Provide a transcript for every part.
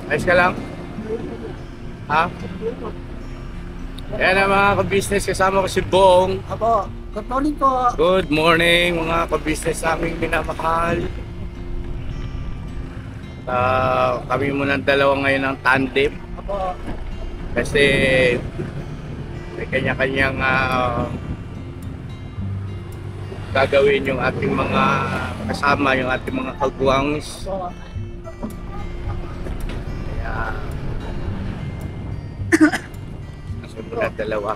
Ayos ka lang? Ha? Yan ang mga ka-business, kasama ko si Bong. Apo, good morning po. Good morning mga ka-business sa aming minamahal. Kami muna dalawa ngayon ng tandem. Apo, Kasi may kanya-kanyang gagawin yung ating mga kasama, yung ating mga kagwangs. apo. Kaya nasa muna dalawa.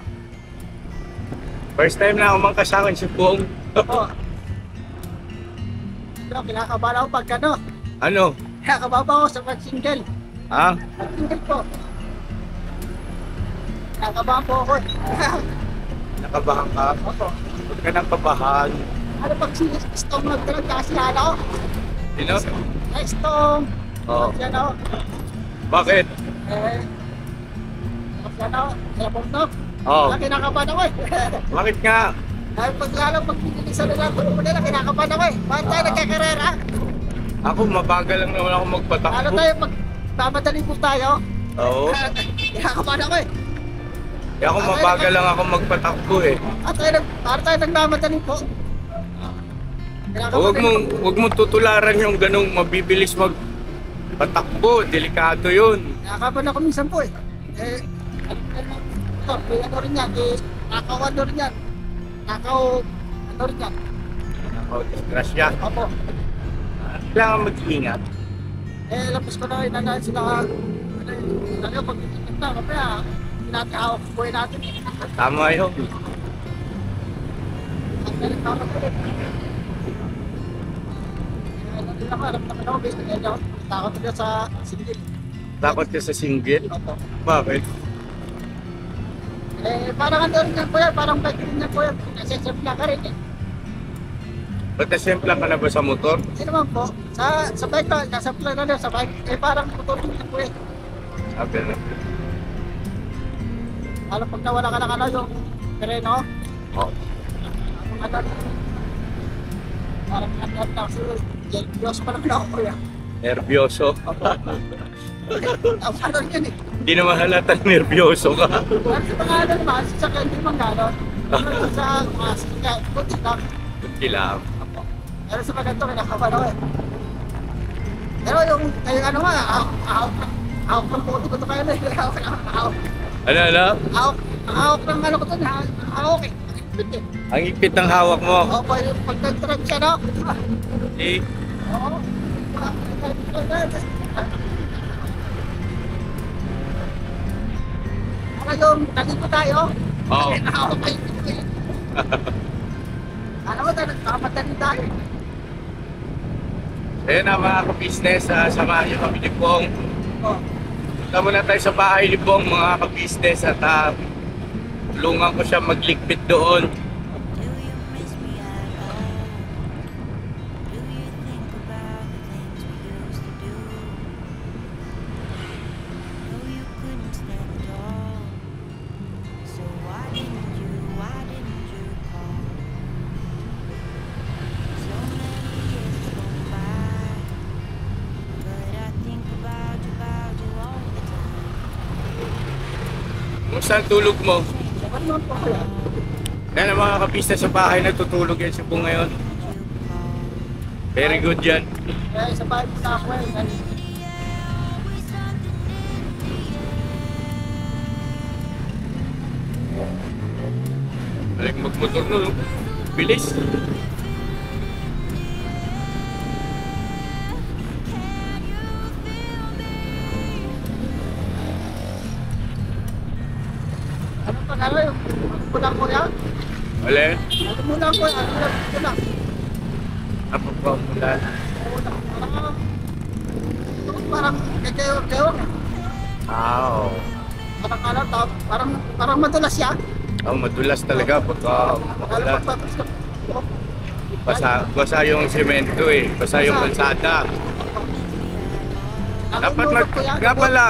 First time na ako mangkasama si Bong. Apo. Pero kinakabahan ako pag ano. Ano? Kinakabahan ako sa pag-single. Ha? Pag-single po. Kinakabahan po ako. Nakabahan ka? Apo. Huwag ka nang kabahan. Ano pag stong nagkaroon kasi ano? Sino? Ay, stong. Oo. Kasi ano? Bakit? Kasi ano? Sa bugno. Oo. Wala kinakabahan ako eh. Bakit nga? Dahil pag lalo pag pinili sa lugar, tulong mo nila, kinakabahan ako eh. Bakit tayo nagkakarera? Ako mabagal lang naman ako Lalo magpatakbo. tayo pag mamadali po tayo. Oo. Kinakabahan ako eh. Kaya ako mabagal lang ako magpatakbo eh. At para tayo nagmamadali po. Huwag mong tutularan yung ganong mabibilis magpatakbo. Delikado yun. Nakakaban ako minsan po eh. Ano rin yan, nakaw ano rin yan. Nakaw, ano rin yan. Ako, disgrasya. Opo. Kailangan mag-ingat. Lapos ko na inanahin sila. Ano pag itinit na, kapaya, hindi natin hawak sa buhay natin. Tama yun. Ang galing tama ko rin. Ano din ako, alam naman ako, based na ganyan. Takot nila sa single. Takot ka sa single? Opo. Bakit? Parang ano rin yan po yan, parang bike rin yan po yan. Nasesempla ka rin eh. Ba't nasempla ka na ba sa motor? Hindi naman po. Sa bike na, nasempla na lang sa bike. Parang motor rin yan po eh. Sabi na. Alam pag nawala ka ng ano yung tereno, Oh. ano, parang ano lang si Diyos pa lang ako kuya. Nervyoso. Ang ano yun eh. Hindi naman halatang nervyoso ka. Parang sa mga ano naman, sa hindi man gano'n. Sa mga sasakyan, kunti lang. Kunti lang. Pero sa mga ganito, kinakabahan ako eh. Pero yung ano nga, ahok ng puti ko ito kayo na eh. Ahok. Ano? Ahok ng ano ko ito, ahok eh. Eh. Ang ipit ng hawak mo. Opo, yung pag nag-trend siya, no? Eh, Oo. Ano yung nalipo tayo? Oo. Ako kayo. Ano mo tayo, nagpapadali tayo. ayun na mga ka-business, samahan niyo kami ni Bong. Oh. Punta muna tayo sa bahay ni Bong mga ka-business at tulungan ko siya magligpit doon. Do you miss me at all? Do you think about the things we used to do? No, you couldn't stand it all. So why didn't you call? So many years gone by, but I think about you all the time. Kumusta ang tulog mo? Saban naman po kaya. Yan ang mga ka-business sa bahay natutulog yan si Bong ngayon. Very good yan. Kaya isa pa sa ako eh. Balik magmotor no. Bilis. Ano pa ano yung kulang ko yan? Wala. Ano muna ko yan? Ano kulang? Apa pa mula. Parang kaya-kaya. Oo. Parang ano, parang madulas siya. Madulas talaga pagka Lalo makulan. pagpapos ko. Basa yung semento eh. Basa yung kalsada. Dapat nga pala.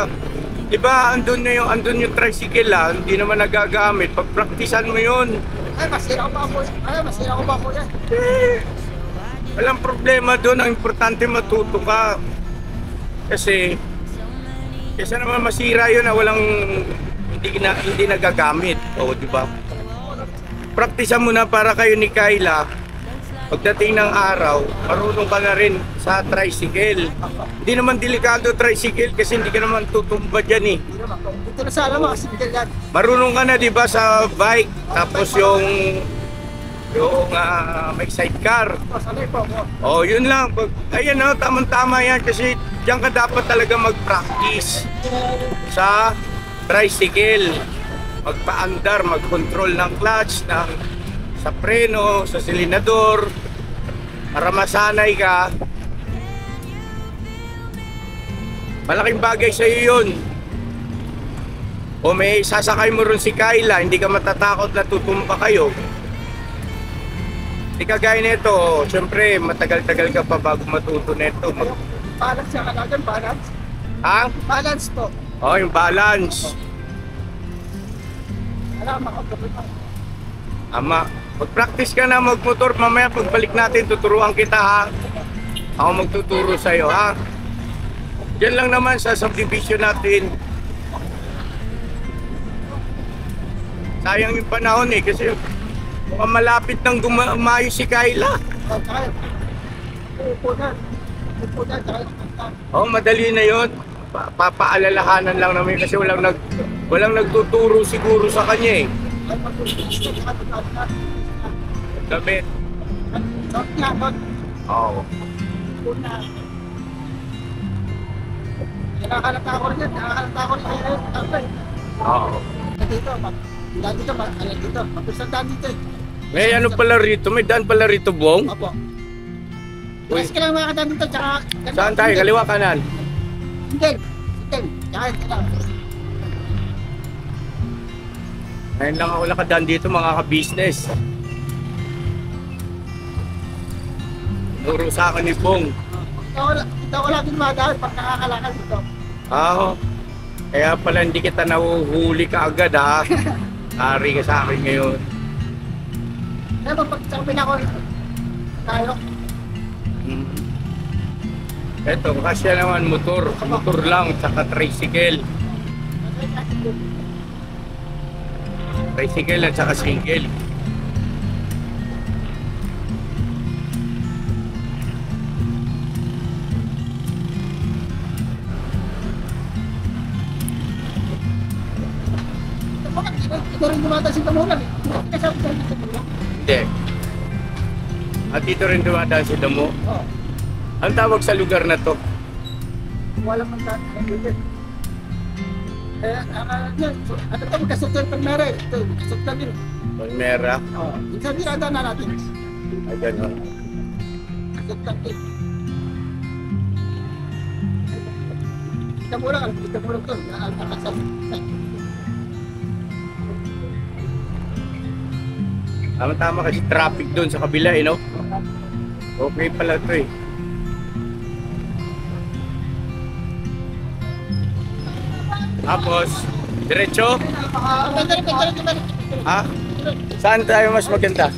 Diba andun yung tricycle hindi naman nagagamit. Pagpraktisan mo yun. Ay, masira ko pa ako yan. Walang problema doon. Ang importante matuto ka. Kasi Kesa naman masira yun na walang hindi nagagamit. O, di ba? Praktisan mo na para kayo ni Kayla. Pagdating ng araw, marunong ka na rin sa tricycle. Hindi naman delikado tricycle kasi hindi ka naman tutumba dyan eh. Hindi naman. Dito na sana mga single yan. Marunong ka na, di ba, sa bike. Tapos yung may sidecar. Sanay po ako. Oh, yun lang. Ayan o, tamang-tama yan kasi diyan ka dapat talaga mag-practice sa tricycle. Magpaandar, mag-control ng clutch, sa preno, sa silinador, para masanay ka. Malaking bagay sa iyo yun. O may sasakay mo rin si Kayla, hindi ka matatakot na tutumba kayo. Hindi kagaya nito, syempre matagal-tagal ka pa bago matuto nito. Balance siya kalagan, balance. Ha? Balance po. Oh, yung balance. Alam, makapagod pa. Ama, mag-practice ka na magmotor, mamaya pagbalik natin tuturuan kita ha. Ako magtuturo sa'yo ha. Yan lang naman sa subdivision natin. Sayang yung panahon eh kasi mukhang malapit nang umayo si Kayla. Upo na. Upo na. Oh, madali na yun. Papaalalahanan lang namin kasi walang nagtuturo siguro sa kanya eh. Damit. Oo. Nakakalata ako rin yan. Nakakalata ako rin yan. Oo. Dito, mapisan daan dito eh. May ano pala rito? May daan pala rito, Bong? Opo. Uy. Mas kailangan makakadaan dito, tsaka... Saan tayo? Kaliwa kanan? Hindi. Tsaka ito. Ngayon lang ako nakadaan dito mga ka-business. Turo sa akin ni Bong. Ito ko lang din madaan pag nakakalakal dito. Oo. Kaya pala hindi kita nahuhuli ka agad ha. Ari ka sa akin ngayon. Kaya pag sabi na ako, tayo. Eto, kasya naman motor. Motor lang, tsaka tricycle. Tricycle at saka single. Ito rin dumatas yung tamulan eh. Kasama sa yung tamulan. Hindi. At dito rin dumadaan si Damo. Oo. Ang tawag sa lugar na to? Walang mantan. Ano ito, magkasuktan pag meron. Ito, magkasuktan din. Palmera. Oo. Yung sabi na na natin. Ay, gano'n. Magkasuktan din. Tamulan to. Nakasap. Tama-tama kasi traffic doon sa kabila eh, no? Okay pala to eh. Tapos, diretso? Ha? Saan tayo mas maganda?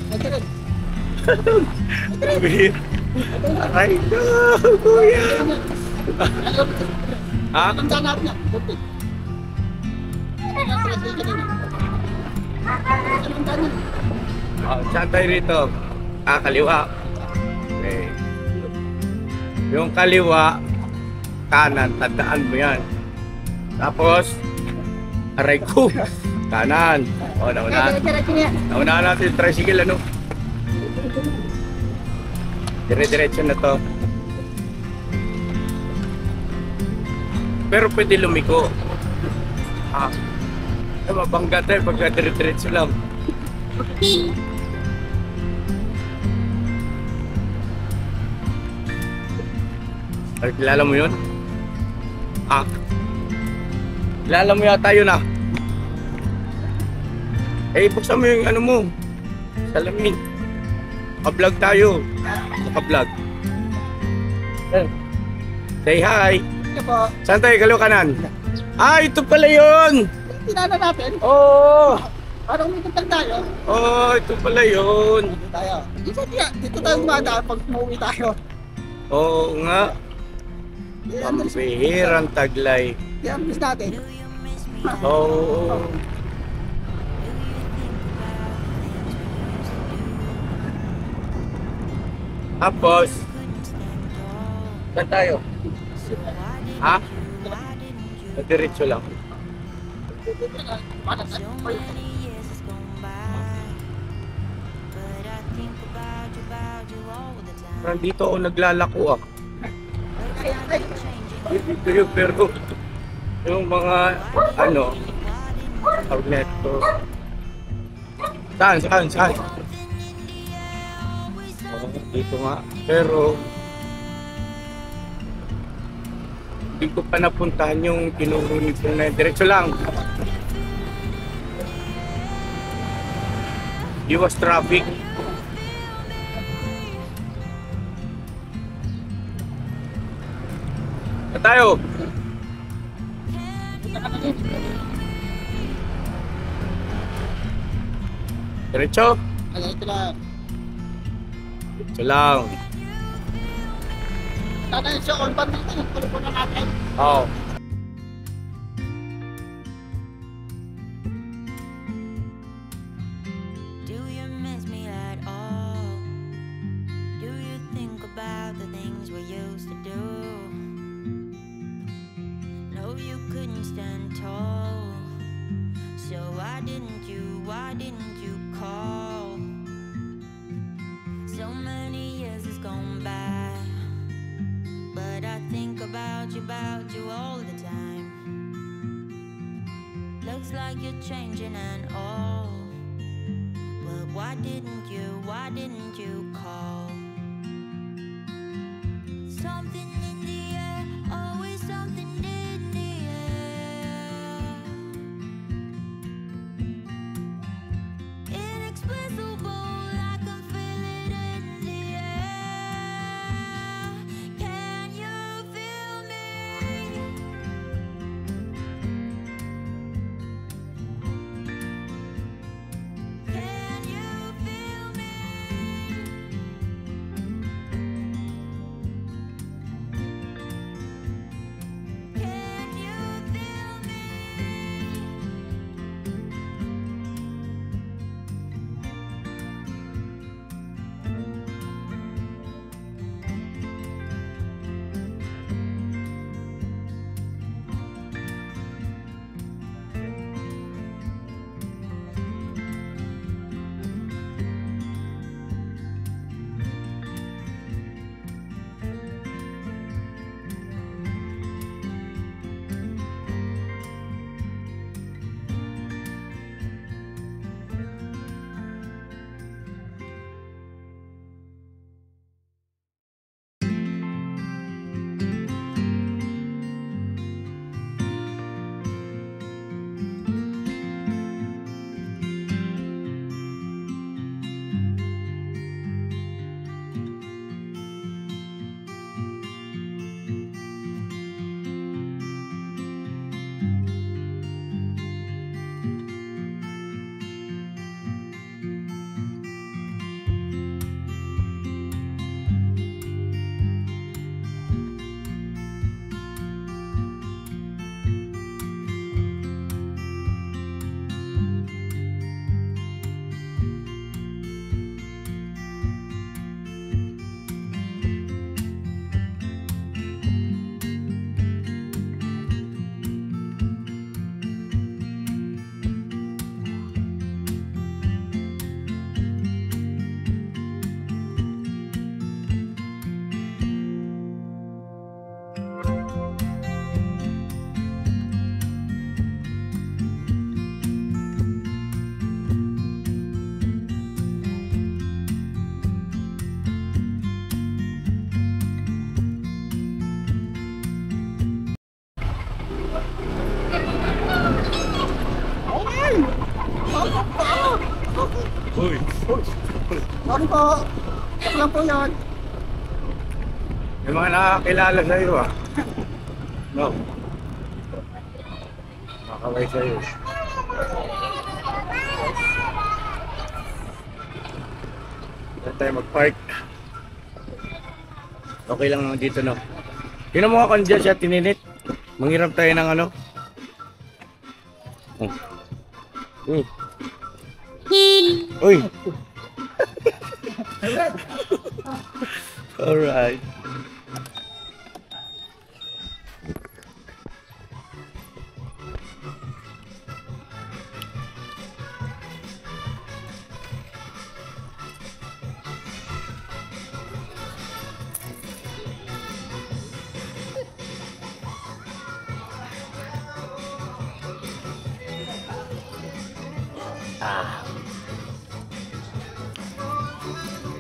Aray ko, kuya! Ha? Ang tanap niya. Buti. Oh, saan tayo rito? Kaliwa. Okay. Yung kaliwa, kanan, tandaan mo yan. Tapos, aray ko, kanan. O, naunahan natin yung tricycle, ano? Dire-diretso na to. Pero pwede lumiko. Mabangga tayo pagka dire-diretso lang. Kilala mo yun? Kilala mo yata yun Eh, buksan mo yung ano mo. Salamin. Naka-vlog tayo. Naka-vlog. Say hi. Ito po. Saan tayo? Kaliwa kanan? Ito pala yun! Tinana natin. Oo! Parang umikot lang tayo. Ito pala yun. Dito tayo. Dito tayo dumadaan pag umuwi tayo. Oo nga. Pambihirang taglay. Yan, miss natin. Oo. Tapos, saan tayo? Ha? Diretso lang. Parang dito ako naglalako ah. Dito yung pero yung mga ano outlet ko. Saan? Oh, dito nga. Pero hindi ko pa napuntahan yung tinuro ni Pong na diretso lang. Iwas traffic. Na tayo. Diretso. Ay, ito lang. Diretso lang. Tatay, siya, all band dito. Tuloy na natin. Oo. Do you miss me at all? Do you think about the things we used to do? No, you couldn't stand tall. So why didn't you call? So many years has gone by, but I think about you all the time. Looks like you're changing and all. But why didn't you call? Something in the air, always something in the air. Inexplicable, I can feel it in the air. Can you feel me? Can you feel me? Can you feel me? Uy. Sorry po. Ito lang po yun. May mga nakakilala sa'yo ah. No. Makakaway sa'yo. Saan tayo mag-park? Okay lang naman dito, no? Yun ang mga kandyan siya tininit. Manghiram tayo ng ano. Uy. Uy. Alright.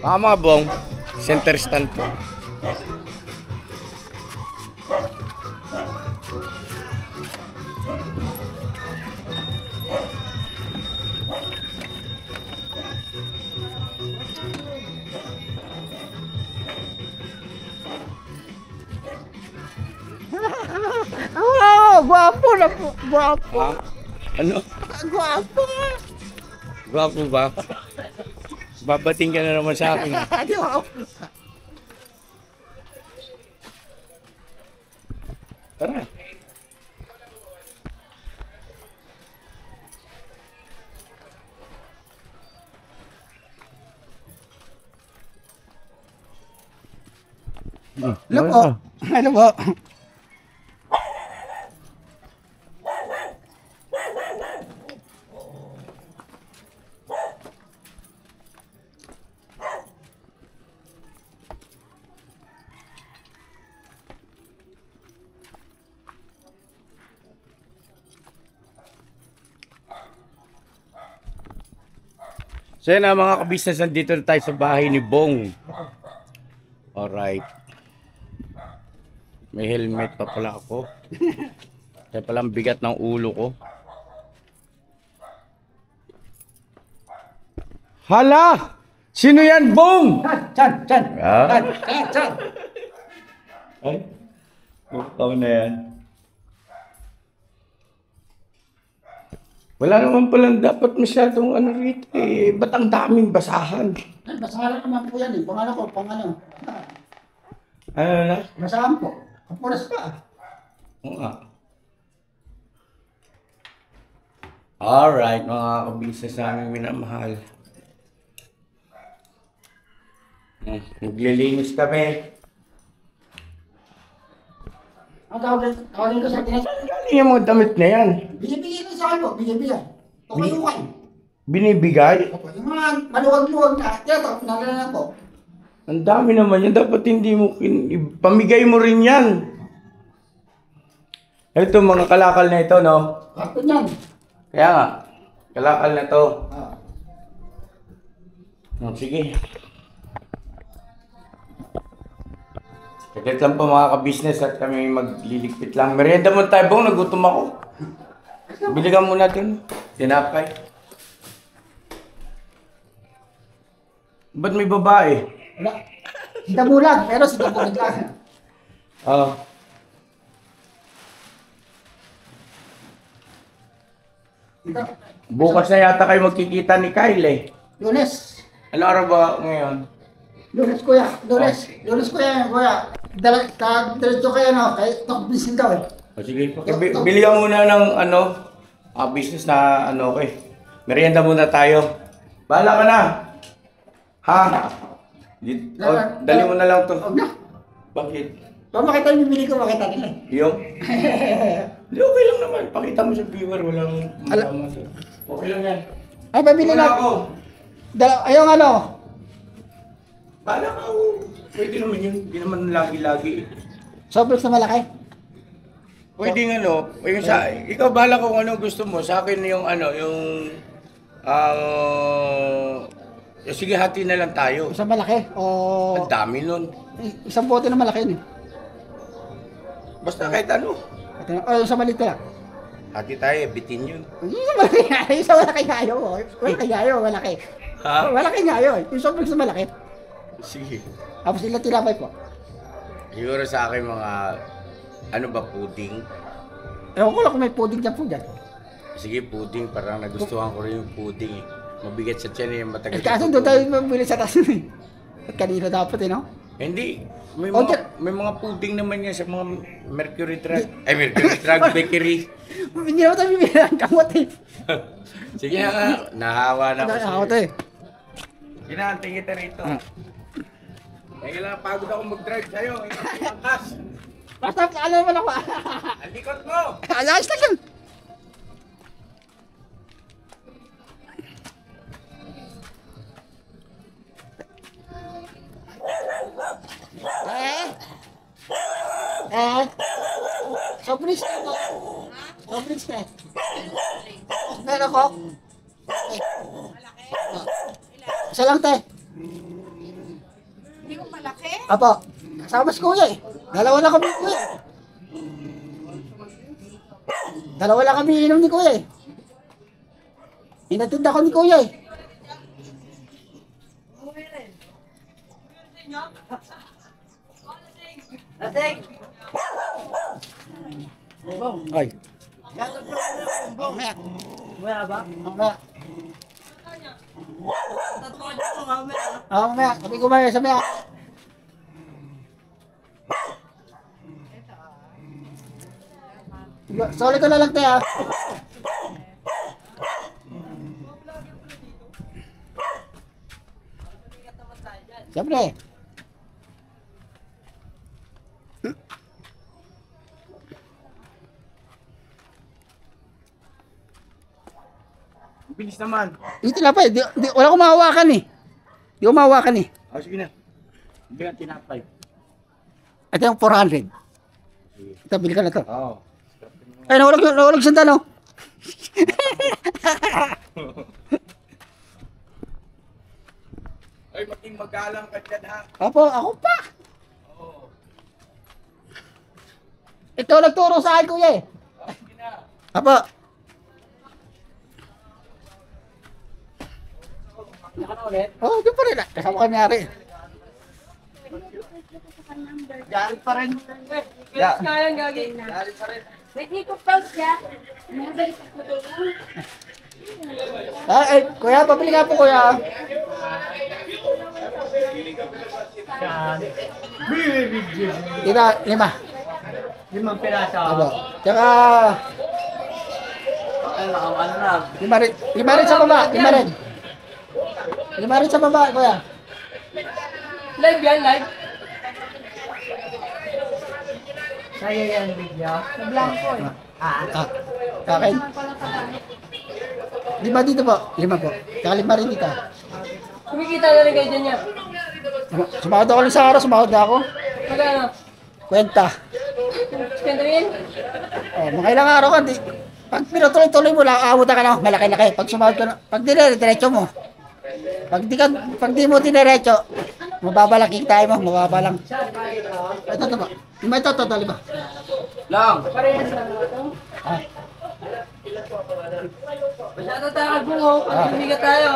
Mga bong, center stand po. Gwapo na po. Gwapo. Ah, ano? Gwapo. Gwapo ba? Babating ka na naman sa akin. Di ba? Tara. Ano po? Ano po? So yun na mga kabisnes, nandito na tayo sa bahay ni Bong. Alright. May helmet pa pala ako. Kaya pala ang bigat ng ulo ko. Hala! Sino yan, Bong? Chan. Ah? Chan. Ay, ikaw na yan. Wala naman palang dapat masyadong ano rito eh. Ba't ang daming basahan? Basahan naman po yan eh. Pangalan ko, pangalan. Ano na? Basahan po. Kapunas pa. Oo nga. Alright, mga kabisnes namin minamahal. Naglilinis kami. Ang tawagin ko sa tinas. Galing yung mga damit na yan. Bigyan mo sa akin po. Bigyan. Tumayukan. Binibigay? Yung mga maluwag-luwag na. Ito, nalala po. Ang dami naman yan. Dapat hindi mo pamigay mo rin yan. Ito mga kalakal na ito, no? Bakit yan? Kaya nga, kalakal na to. Ah. Sige. Saglit lang po mga kabisnes at kami magliligpit lang. Merienda mo tayo, Bong. Nagutom ako. Biligan mo natin. Tinapay. Ba't may babae? Wala. Si Damulag. Pero si Damulag lang. Oo. Bukas na yata kayo magkikita ni Kyle eh. Lunes. Ano araw ba ngayon? Lunes kuya. Lunes kuya. Kuya. Diretso kayo no. Kaya bisin daw eh. O sige, bili ka muna ng ano, business na ano okay. Merienda muna tayo. Bahala ka na. Ha? Dali mo na lang to. Huwag na. Bakit? Kung makita yung bibili ko, makita nila. Yung? Hindi, okay lang naman. Pakita mo sa viewer, walang masama. Okay lang yan. Ay, pabili Wala na. ako. Ayong ano. Bahala ka. Pwede naman yun. Hindi naman lagi-lagi. Sobrang sa malaki. Pwede nga no. Yung sa, ikaw bahala kung ano gusto mo. Sa akin yung ano, yung... sige, hati na lang tayo. Isang malaki. O... Ang dami nun. Isang bote na malaki yun eh. Basta kahit ano. O, isang maliit lang. Hati tayo, bitin yun. Isang malaki nga. Isang malaki nga yun. Malaki nga yun. Malaki. Ha? Malaki nga yun. Yung sobrang sa malaki. Sige. Tapos ilang tilapay po. Siguro sa akin mga... Ano ba, puding? Ewan ko lang kung may pudding dyan po dyan. Sige, puding. Parang nagustuhan ko rin yung puding eh. Mabigat sa tiyan eh, matagal. Kaso doon tayo mabili sa taas yun eh. At kanina dapat eh no? Hindi. May O, may mga pudding naman yan sa mga Mercury Drug. Ay, Mercury Drug Bakery. Hindi naman tayo bibili ng kamot eh. Sige na, nahawa na ako sa'yo. Ako to eh. Hinahantay kita rito. Kaya lang, pagod ako mag-drive sa'yo. Angkas. Basta alam naman ako. Alikot mo! Ayos lang yan. Sobrang ka po. Sobrang ka. Meron ko. Isa lang, te. Hindi ko malaki. Apo. Kasama si kuya eh. Dalawa lang kami kuya. Dalawa lang kami inom ni kuya eh. Inatinda ko ni kuya eh. Ay. Mamaya. Mamaya ba? Mamaya. Mamaya. Sabi ko mamaya. Sabi ko. Sorry ko na lang tayo. Siyempre. Bilis naman. Ito na pa eh. Wala ko mahawakan eh. Di ko mahawakan eh. Oh, sige na. Hindi ka tinapay. Ito yung 400. Ito, bili ka na to. Oo. Ay, nawalag sandal oh. Ay, maging magalang ka dyan ha. Apo, ako pa. Oo. Ito nagturo sa akin kuya eh. Sige na. Apo. Oh, di pa rin. Kasama kami ari. Yari pa rin. Yeah. May hikop daw siya. Mabalik ako doon. Ay, kuya, pabili nga po kuya. Ito, 5. 5 piraso. Apo. Tsaka, Ay, ano na. 5 rin sa baba. 5 rin. 5 rin sa baba, kuya. Live yan, live. Sa'yo yan, video. Sa blanco eh. Ah, kakin. 5 dito po. 5 po. Tsaka 5 rin dito. Kumikita na rin kayo dyan niya. Sumahod ako lang sa araw, sumahod na ako. Magkano? Kwenta. Spend rin? Oh, mga ilang araw ka, pag pinutuloy-tuloy mo lang, aabutan ka na, malaki-laki. Pag sumahod ka na, pag diretso mo. Pag di mo diretso, mababalaki tayo mo, mababalang. Ito ba? Lima ito, 5. Lang. Parehas lang ito. Ah, Masyado tayo mo. Pag tumiga tayo.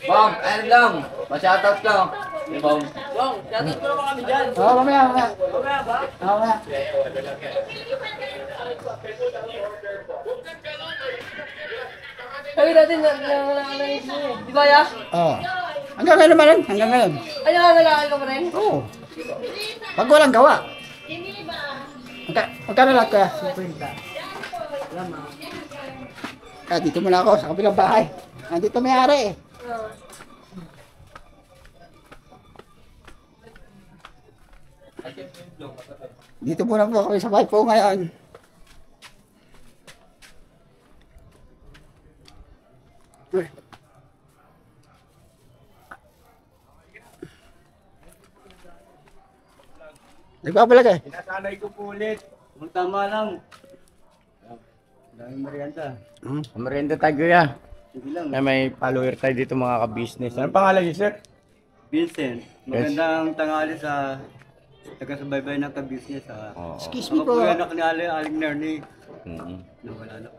Bong, ano lang, pa-shoutout lang. Bong. Bong, shoutout mo naman kami dyan. mamaya. Mamaya ba? Mamaya. Kami natin nangangalangin mo eh. Di ba ya? Oh. Hanggang ngayon naman, hanggang ngayon. Ay, nangangalangin ka pa rin? Oo. Pag walang gawa. Magkano lahat kaya? 50. Ah, dito muna ako sa kabilang bahay. Nandito may ari eh. Dito muna po kami sa bahay po ngayon. Uy. Nagpapalag eh. Sinasanay ko po ulit. Kung tama lang. Daming merienda. Merienda tayo ya. Sige lang. May follower tayo dito mga ka-business. Ano pangalan niyo, sir? Vincent, magandang tanghali sa taga-subaybay ng ka-business. Oo. Excuse me Ako po. po yung anak ni Aling Nernie. Mm-hmm. Nawala na.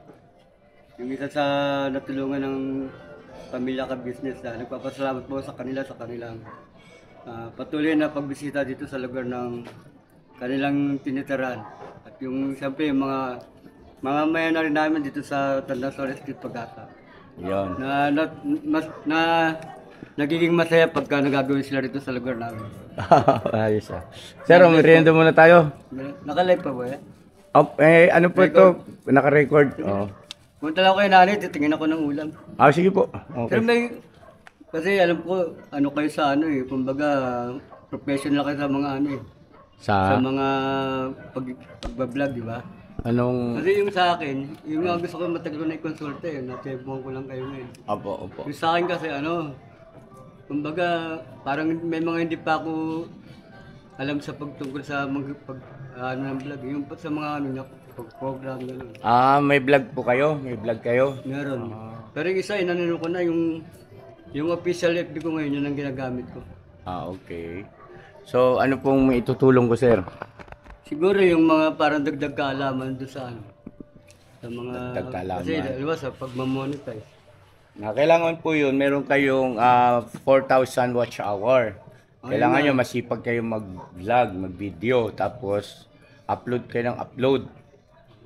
Yung isa sa natulungan ng pamilya ka-business na nagpapasalamat po sa kanilang patuloy na pagbisita dito sa lugar ng kanilang tinitirahan. At yung siyempre yung mga maya na rin namin dito sa Tandasoles Street Pagasa. Yun. Na nagiging masaya pagka nagagawin sila rito sa lugar namin. Ayos ah. Sir, merienda muna tayo. Nakalive pa ba yan? Ano po ito? Naka-record. Oo. Punta lang ako kay nanay, titingin ako ng ulam. Sige po. Pero Okay. kasi alam ko, ano kayo sa ano eh, kumbaga, professional kayo sa mga ano eh. Sa Sa mga pagbablog, di ba? anong... Kasi yung sa akin, yung mga gusto ko matagal ko na i-consulta eh, natibong ko lang kayo ngayon. Opo. Yung sa akin kasi ano, kumbaga, parang may mga hindi pa ako alam sa pagtungkol sa ano ng vlog, yung sa mga ano na pag-program gano'n. May vlog po kayo? May vlog kayo? Meron. Pero yung isa, inanino ko na yung official FB ko ngayon, yun ang ginagamit ko. Okay. So, ano pong may itutulong ko, sir? Siguro yung mga parang dagdag kaalaman doon sa ano. Sa mga... Dagdag kaalaman. Kasi diba, sa pagmamonetize. Kailangan po yun, meron kayong 4,000 watch hour. Kailangan nyo masipag kayo mag-vlog, mag-video, tapos upload kayo ng upload.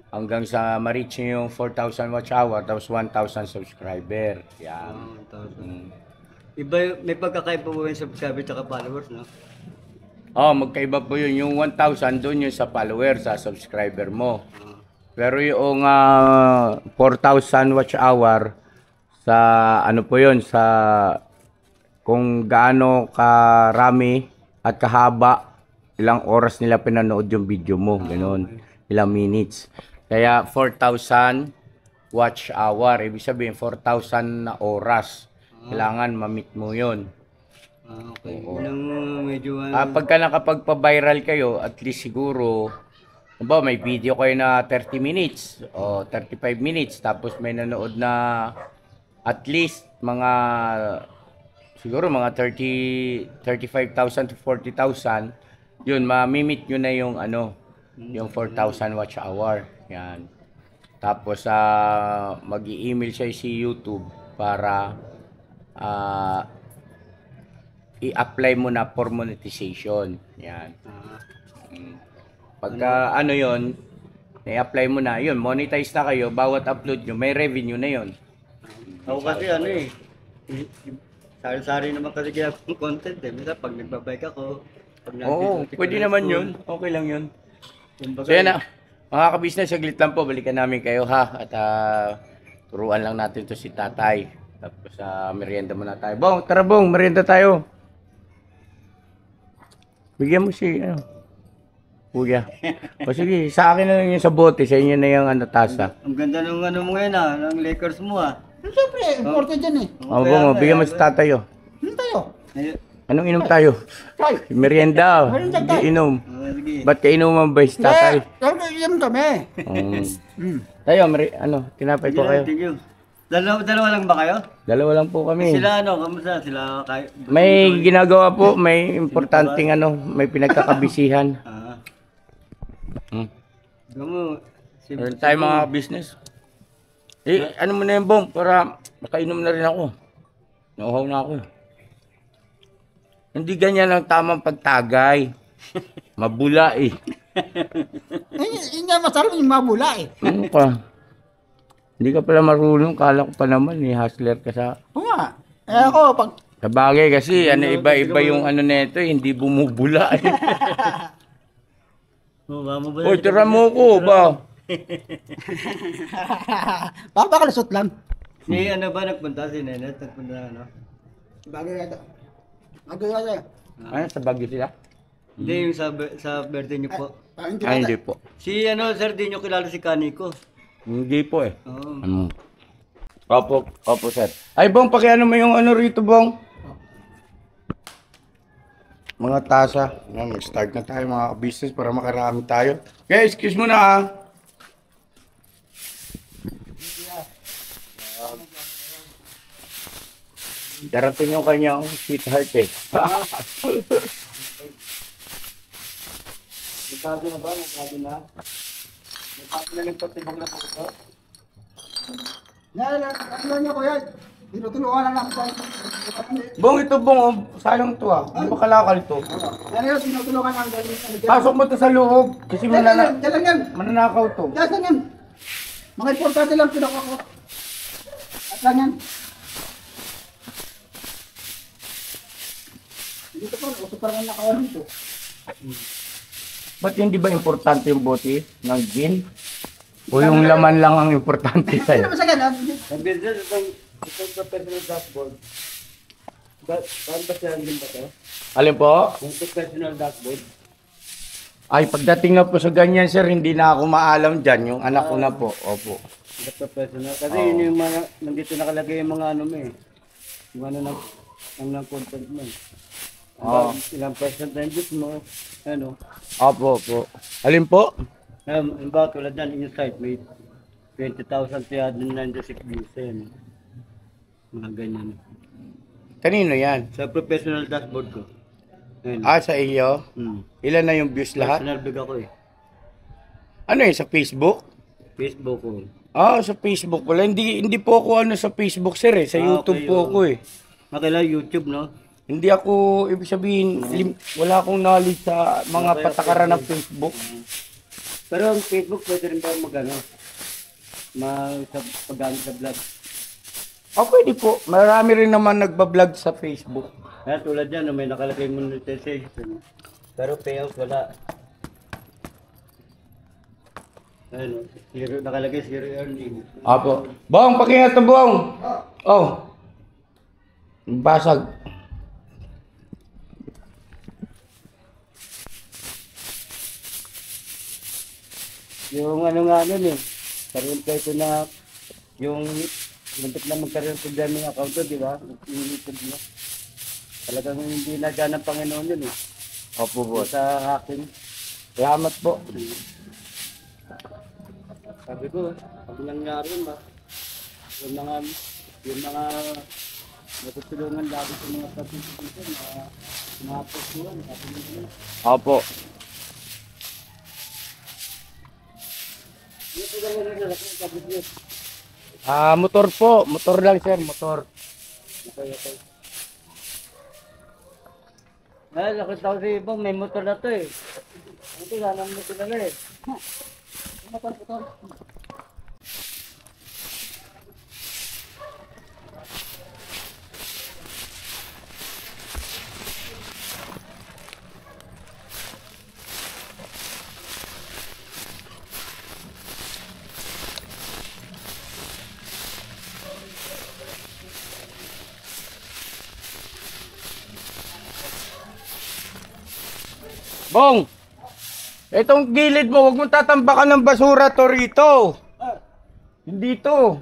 Hanggang sa ma-reach nyo yung 4,000 watch hour, tapos 1,000 subscriber. Yan. Iba, may pagkakaiba po yung subscriber at followers, no? Magkaiba po yun. Yung 1,000 doon yung sa follower, sa subscriber mo. Pero yung 4,000 watch hour, sa ano po yun, sa kung gaano karami at kahaba, ilang oras nila pinanood yung video mo, ganoon, ilang minutes. Kaya 4,000 watch hour, ibig sabihin 4,000 na oras. Kailangan ma-meet mo yun. Okay. Yun ang medyo... Pagka nakapagpa-viral kayo, at least siguro, may video kayo na 30 minutes o 35 minutes, tapos may nanood na at least mga siguro mga 35,000 to 40,000, yun, mamimit nyo na yung yung 4,000 watch hour. Yan. Tapos mag-i-email siya si YouTube para i-apply mo na for monetization. Yan. Pagka yun, i-apply mo na, yun, monetize na kayo, bawat upload nyo, may revenue na yun. Ako kasi sari-sari naman kasi kaya yung content eh. Minsan pag nagbabike ako, pag Pwede naman yun. Okay lang yun. Kumbaga, So yan na, mga ka-business, saglit lang po, balikan namin kayo ha. At turuan lang natin to si tatay. Tapos merienda muna tayo. Bong, tara Bong, merienda tayo. Bigyan mo si, kuya. O sige, sa akin na lang yung sa bote, sa inyo na yung tasa. ang ganda ng mo ngayon ng Lakers mo Siyempre, important dyan eh. Bong, bigyan mo si tatay. Ano tayo? Anong inom tayo? Tay. Merienda. Merienda tayo. Hindi inom. Sige. Ba't kainuman ba si tatay? Yan kami. Tayo, tinapay po kayo. Thank you. Dalawa lang ba kayo? Dalawa lang po kami. Sila kamusta? Sila kayo? May ginagawa po, may importanteng may pinagkakabisihan. Gamo. Meron tayo mga business. Ano mo na yung Bong, para makainom na rin ako. Nauhaw na ako. Hindi ganyan ang tamang pagtagay. Mabula eh. Hindi masarap yung mabula eh. Ano ka? Hindi ka pala marunong, kala ko pa naman hustler ka sa... Oo nga. Ako, pag... Sabagay kasi, iba-iba yung nito, hindi bumubula eh. Hoy, tira mo ko ba? Papakalusot lang. Si ba nagpunta? Si Nenet nagpunta Bagay ka ito. Bagay ka ito. Sa Baguio sila? Hindi, yung sa birthday niyo po. Hindi po. Si sir, di niyo kilala si Kaniko. Hindi po eh. Oo. Opo sir. Ay Bong, pakiano mo yung rito Bong? Mga tasa. Mag-start na tayo mga business para makarami tayo. Guys, excuse mo na Darating yung kanyang sweetheart eh. Nagsabi na ba? Nagsabi na? Nagsabi na nagpatibag na po ito? Ano niya ko yan? Tinutulungan lang namin tayo. Bong, ito Bong, sayang to Hindi ba kalakal to? Ano yun, tinutulungan lang tayo. Pasok mo to sa loob. Kasi Diyan lang yan. mananakaw to. Diyan yan. Mga importante lang pinaka ko. At lang yan. Dito pa, uso pa rin nakawan dito. Ba't hindi ba importante yung bote ng gin? O yung laman lang ang importante Ano sa'yo? naman sa ganun? Ang business, itong professional dashboard. Saan ba siya din ba ito? Alin po? Yung professional dashboard. Ay, pagdating na po sa ganyan, sir, hindi na ako maalam dyan. Yung anak ko na po. Opo. The professional. Kasi yun yung mga, nandito nakalagay yung mga ano mo eh. Yung ano ng content mo eh. Oo. Ilang percentage mo. Ano. Opo, opo. Alin po? Yung ba tulad yan, yung site may 20,396 views yan. Mga ganyan. Kanino yan? Sa professional dashboard ko. Ayun. Ah, sa iyo? Hmm. Ilan na yung views lahat? Personal big ako eh. Ano yun, sa Facebook? Facebook ko. Ah, sa Facebook wala. Hindi po ako ano sa Facebook, sir, eh. Sa YouTube okay, po oo. ako, eh. Makila YouTube, no? Hindi ako, ibig sabihin, wala akong knowledge sa mga Okay, patakaran okay. ng Facebook. Pero ang Facebook, pwede rin ba mag-ano? Pag-gamit sa vlog. Ah, pwede po. Marami rin naman nagbablog sa Facebook. Kaya tulad yan, may nakalagay monetization. Pero payout wala. Ayun, zero, nakalagay zero earning. Apo. Bong, pakingat na, Bong. Oh. Basag. Yung ano nga nun eh, karoon kayo ito na yung muntik na magkaroon problema yung account ko, di ba? Yung YouTube mo. Talagang hindi na dyan ang Panginoon yun eh. Opo, boss. Sa hacking. Salamat po. Sabi ko, pag nangyari yun ba? Yung mga natutulungan lagi sa mga participants, mga postuhan, sabi nila. Opo. Yung tulungan nila, sabi nila. Ah, motor po. Motor lang, sir. Motor. Okay, okay. Ay, nakita ko si Ibang, may motor na to eh. Ito, sana ang motor na eh. Motor. Bong! Itong gilid mo, huwag mong tatambakan ng basura to rito. Hindi to.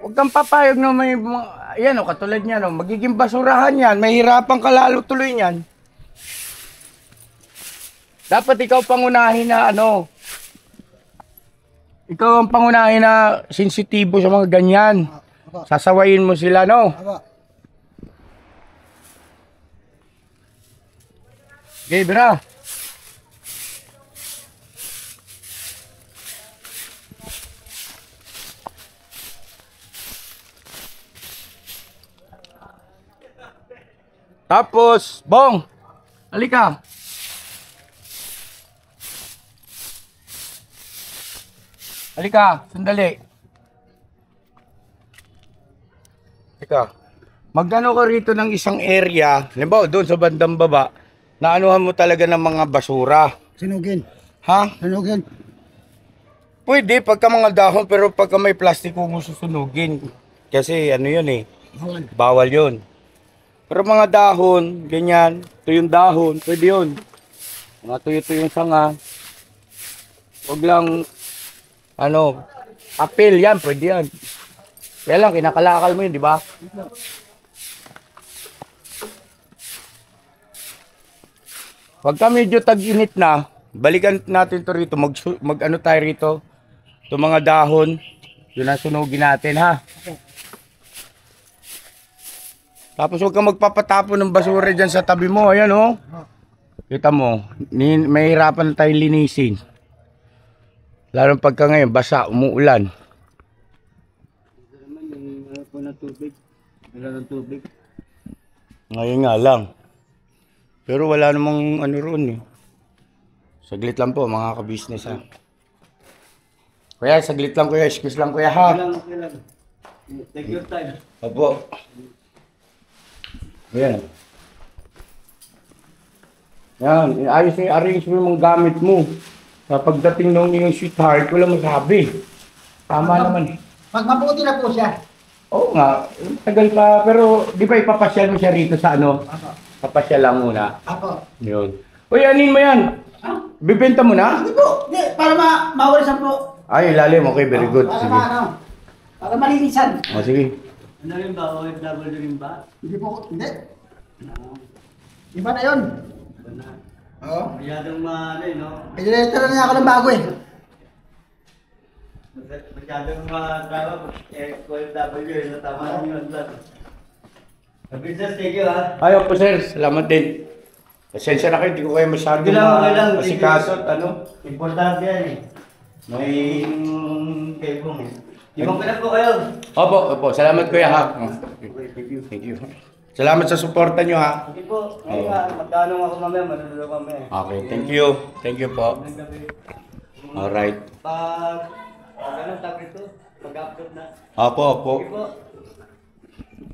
Huwag kang papayag na may mga, yan o, katulad niyan o, magiging basurahan yan, mahirapan ka lalo tuloy niyan. Dapat ikaw pangunahin na ano, ikaw ang pangunahin na sensitibo sa mga ganyan. Sasawayin mo sila, no? Aba. Okay, bra. Tapos, Bong, halika. Halika, sandali. Halika. Magano ka rito ng isang area, halimbawa doon sa bandang baba, na anuhan mo talaga ng mga basura. Sunugin. Ha? Sunugin. Pwede pagka mga dahon, pero pagka may plastiko mo susunugin. Kasi ano yun eh, Bawal. bawal yun. Pero mga dahon, ganyan, tuyong dahon, pwede yun. Mga tuyo-tuyong sanga. Huwag lang, ano, apel yan, pwede yan. Kaya lang, kinakalakal mo yun, di ba? Pagka medyo tag-init na, balikan natin to rito, mag ano tayo rito, itong mga dahon, yun ang sunugin natin ha. Tapos huwag kang magpapatapon ng basura dyan sa tabi mo, ayan oh. Kita mo, mahirapan na tayong linisin. Lalo pagka ngayon, basa, umuulan. Ito naman yung ano po ng tubig. Wala ng tubig. Ngayon nga lang. Pero wala namang ano roon eh. Saglit lang po mga ka-business ha. Kuya, saglit lang kuya. Excuse lang kuya ha. Okay lang. Take your time. Opo. Ayan. Yan, ayos na i-arrange mo yung mga gamit mo. Pagdating nung yung sweetheart, wala masabi. Tama naman. Pag mabuti na po siya. Oo nga, tagal pa, pero di ba ipapasyal mo siya rito sa ano? Apo. Papasyal lang muna. Apo. Yun. Uy, anin mo yan? Bibenta mo na? Hindi po. Hindi, para mawalisan po. Ay, ilalim. Okay, very good. Para Sige. para malinisan. O, sige. Ano rin ba? OFW rin ba? Hindi po, hindi. Iba na yun. Iba na. Oo. Masyadong ano eh, no? Pinilita na niya ako ng bago eh. Masyadong tawag, OFW eh, na tama na yun. Business, thank you ha. Ay, opo sir. Salamat din. Pasensya na kayo. Di ko kayo masyado Okay lang. masikaso at ano. Importante yan eh. May kebong eh. Ibang pinag po kayo. Opo. Salamat kuya ha. Thank you. Thank you. Salamat sa suporta nyo ha. Sige po. Ngayon nga, magtanong ako mamaya, manunod kami. Okay, thank you. Thank you po. Alright. Pag ano, tawag ito? Pag-upload na. Opo. Sige po.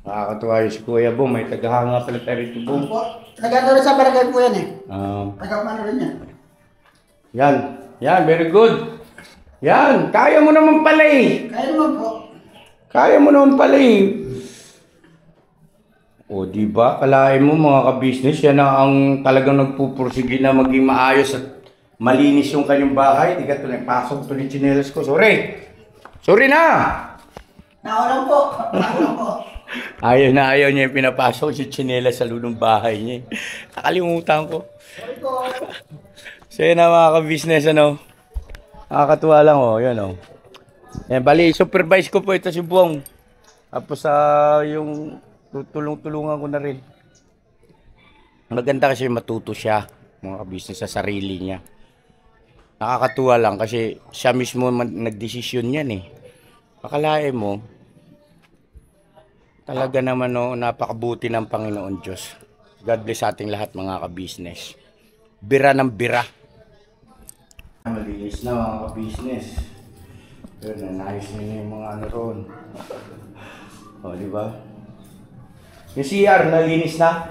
Nakakatuwa yung si Kuya Bong. May tagahanga pala tayo rito, Bong. Opo. Nagano rin sa barangay po yan eh. Taga-umano rin yan. Yan, very good. Yan, kaya mo naman pala eh. Kaya naman po. Kaya mo naman pala eh. O, di ba? Kalahin mo mga ka-business, yan ang talagang nagpupursige na maging maayos at malinis yung kanyang bahay. Di ka ito nagpasok ito ni chinelas ko. Sorry na! Naulang po. Ayaw niya yung pinapasok si chinelas sa lulong bahay niya. Nakalimutan ko. Sorry po. So yun na mga ka-business, ano. Nakakatuwa lang, oh. Yan, oh. Yan, bali, supervise ko po ito si Buong. Tapos yung tulong-tulungan ko na rin. Maganda kasi matuto siya, mga ka-business, sa sarili niya. Nakakatuwa lang kasi siya mismo nagdesisyon yan eh. Akalain mo, talaga naman, no, napakabuti ng Panginoon Diyos. God bless sa ating lahat mga ka-business. Bira ng bira. Malinis na mga ka-business. Pero nanayos na yung mga ano ron. O, di ba? Yung CR, nalinis na?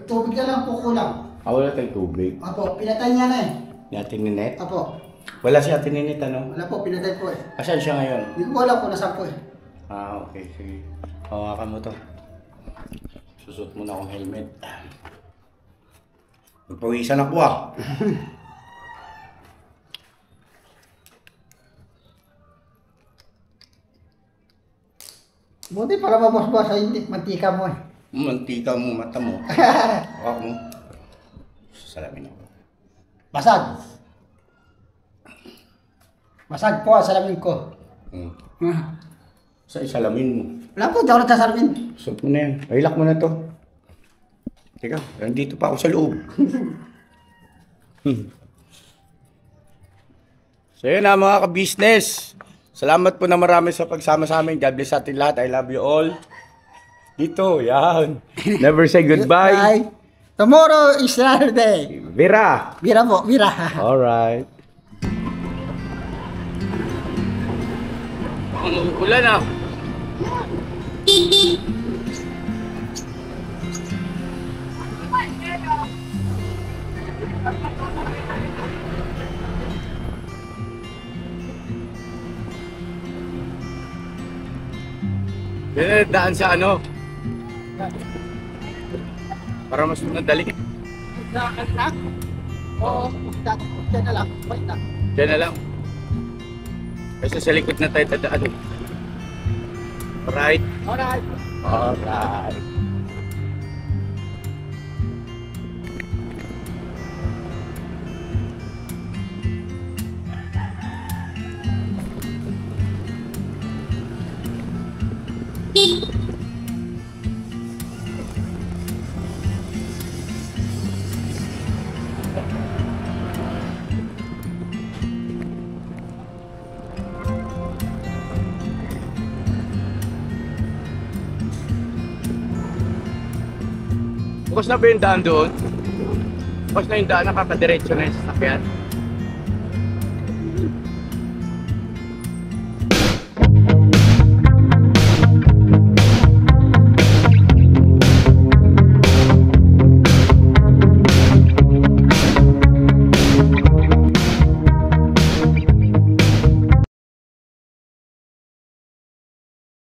Tubig na lang po kulang. Wala tayong tubig. Apo, pinatay niya na eh. Ni Ate Ninette? Apo. Wala si Ate Ninette, ano? Wala po, pinatay po eh. Asan siya ngayon? Hindi ko alam kung nasaan po eh. Okay. Sige. Hawakan mo to. Susuot mo na akong helmet. Magpawisan ako ah. Buti para mabos-bos sa hindi mantika mo eh. Mantika mo, mata mo. Hawak mo. Salamin ako. Basag. Basag po ang salamin ko. Sa isalamin mo. Wala po, di ako nagsasalamin. Suot mo na yan. Pailak mo na to. Teka, nandito pa ako sa loob. So yun na mga ka-business. Salamat po na marami sa pagsama sa amin. God bless sa ating lahat. I love you all. Dito, yan. Never say goodbye. Bye. Tomorrow is Saturday. Vera. Bira po, bira. Alright. Ulan na. Daan sa ano? Para mas madali. Oo, dyan na lang. Wait lang. Diyan na lang. Kasi sa likod na tayo dadaan. Alright. Alright. Alright. Bukas na ba yung daan doon? Bukas na yung daan, nakakadiretso na yung sasakyan.